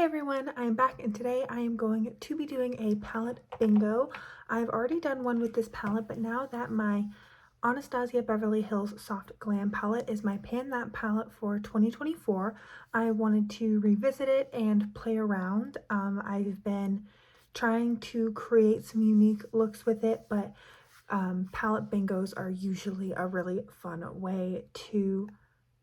Hey everyone, I'm back and today I am going to be doing a palette bingo. I've already done one with this palette, but now that my Anastasia Beverly Hills Soft Glam palette is my Pan That palette for 2024, I wanted to revisit it and play around. I've been trying to create some unique looks with it, but palette bingos are usually a really fun way to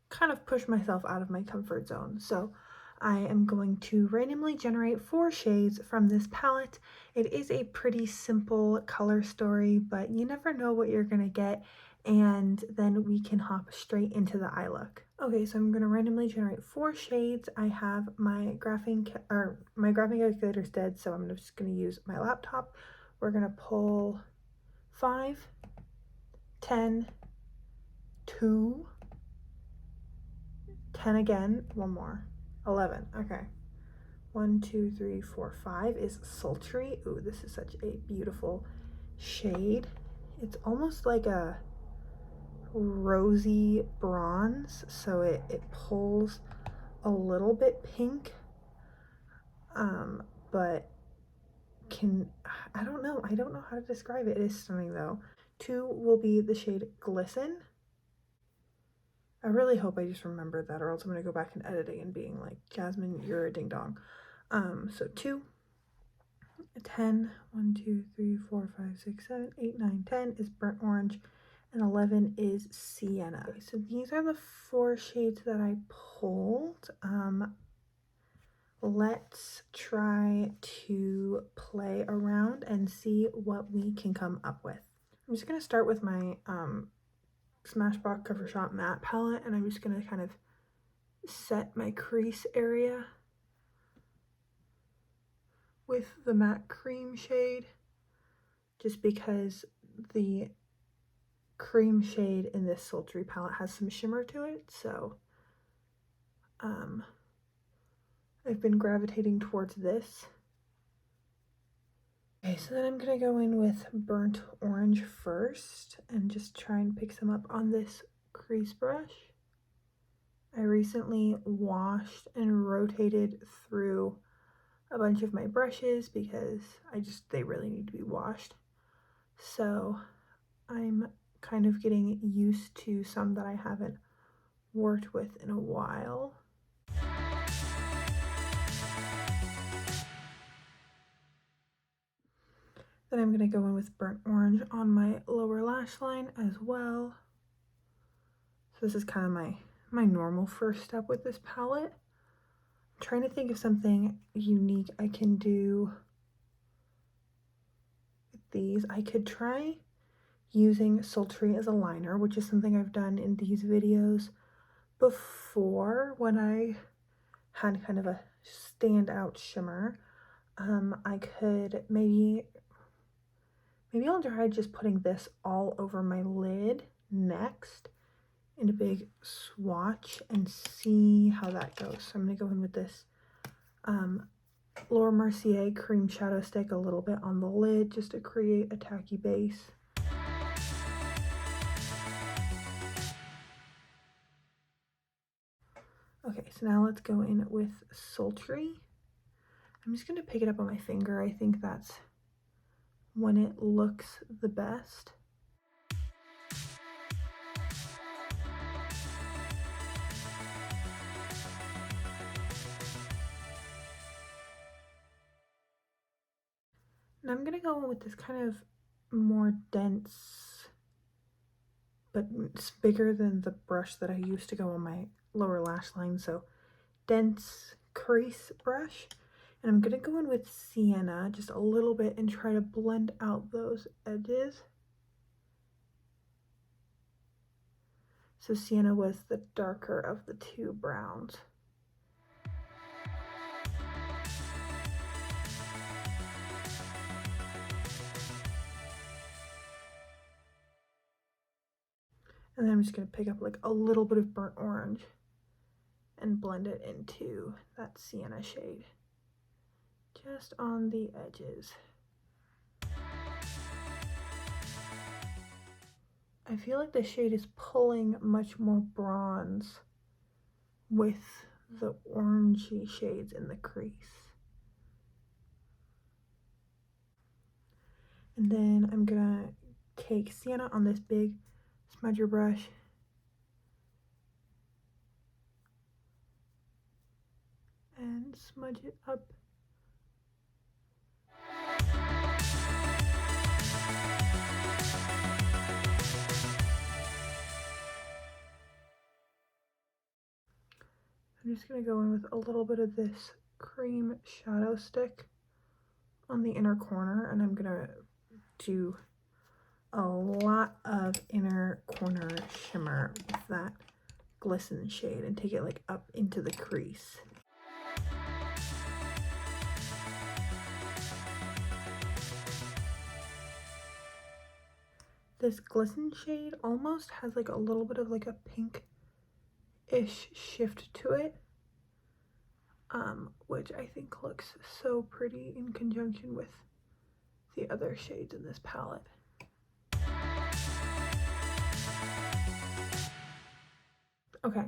kind of push myself out of my comfort zone. So I am going to randomly generate 4 shades from this palette. It is a pretty simple color story, but you never know what you're gonna get, and then we can hop straight into the eye look. Okay, so I'm gonna randomly generate 4 shades. I have my graphing calculator's dead, so I'm just gonna use my laptop. We're gonna pull 5, 10, 2, 10 again, one more, 11. Okay, 1, 2, 3, 4, 5 is Sultry. Ooh, this is such a beautiful shade. It's almost like a rosy bronze, so it pulls a little bit pink, but I don't know how to describe it. It is stunning though. 2 will be the shade Glisten. I really hope I just remembered that, or else I'm gonna go back and editing and being like, Jasmine, you're a ding dong. So 2, 10, 1, 2, 3, 4, 5, 6, 7, 8, 9, 10 is Burnt Orange, and 11 is Sienna. Okay, so these are the 4 shades that I pulled. Let's try to play around and see what we can come up with. I'm just gonna start with my Smashbox Cover Shop matte palette, and I'm just gonna kind of set my crease area with the matte cream shade, just because the cream shade in this Sultry palette has some shimmer to it, so I've been gravitating towards this. Okay, so then I'm gonna go in with Burnt Orange first and just try and pick some up on this crease brush. I recently washed and rotated through a bunch of my brushes because they really need to be washed. So I'm kind of getting used to some that I haven't worked with in a while. Then I'm going to go in with Burnt Orange on my lower lash line as well. So this is kind of my normal first step with this palette. I'm trying to think of something unique I can do with these. I could try using Sultry as a liner, which is something I've done in these videos before when I had kind of a standout shimmer. I could maybe I'll try just putting this all over my lid next in a big swatch and see how that goes. So I'm going to go in with this Laura Mercier cream shadow stick a little bit on the lid just to create a tacky base. Okay, so now let's go in with Sultry. I'm just going to pick it up on my finger. I think that's when it looks the best. And I'm gonna go in with this kind of more dense, but it's bigger than the brush that I used to go on my lower lash line, so dense crease brush. And I'm gonna go in with Sienna just a little bit and try to blend out those edges. So Sienna was the darker of the 2 browns. And then I'm just going to pick up like a little bit of Burnt Orange and blend it into that Sienna shade, just on the edges. I feel like the shade is pulling much more bronze with the orangey shades in the crease. And then I'm gonna take Sienna on this big smudger brush and smudge it up. I'm just going to go in with a little bit of this cream shadow stick on the inner corner, and I'm going to do a lot of inner corner shimmer with that glisten shade and take it like up into the crease. This glisten shade almost has like a little bit of like a pink-ish shift to it, which I think looks so pretty in conjunction with the other shades in this palette. Okay,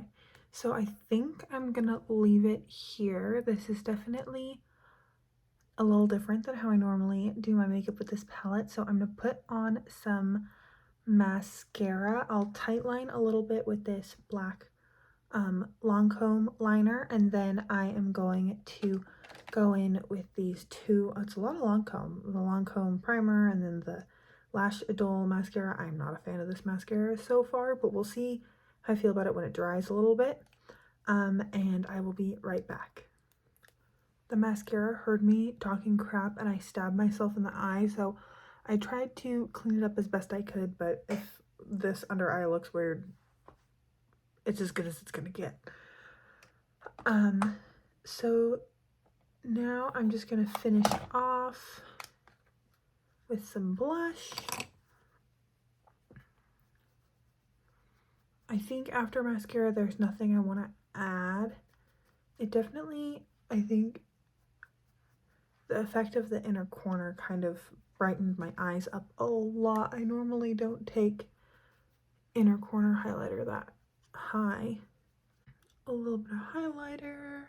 so I think I'm gonna leave it here. This is definitely a little different than how I normally do my makeup with this palette. So I'm gonna put on some mascara. I'll tightline a little bit with this black Lancome liner, and then I am going to go in with these two, it's a lot of Lancome, the Lancome primer and then the Lash Idole mascara. I'm not a fan of this mascara so far, but we'll see how I feel about it when it dries a little bit, and I will be right back. The mascara heard me talking crap and I stabbed myself in the eye, so I tried to clean it up as best I could, but if this under eye looks weird, it's as good as it's gonna get. So now I'm just gonna finish off with some blush. I think after mascara there's nothing I want to add. It definitely, I think the effect of the inner corner kind of brightened my eyes up a lot. I normally don't take inner corner highlighter that high. A little bit of highlighter.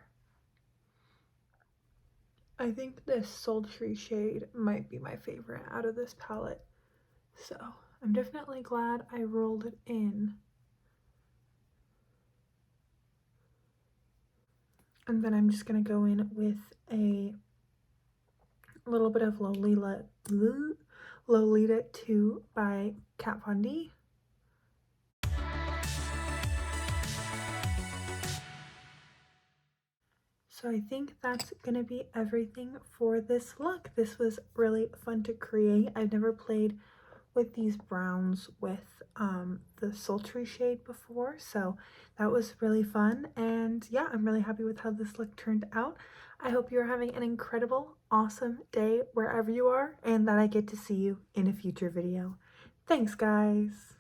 I think this sultry shade might be my favorite out of this palette, so I'm definitely glad I rolled it in. And then I'm just gonna go in with a little bit of Lolita 2 by Kat Von D. So I think that's gonna be everything for this look. This was really fun to create. I've never played with these browns with the sultry shade before, so that was really fun. And yeah, I'm really happy with how this look turned out. I hope you're having an incredible, awesome day wherever you are, and that I get to see you in a future video. Thanks, guys.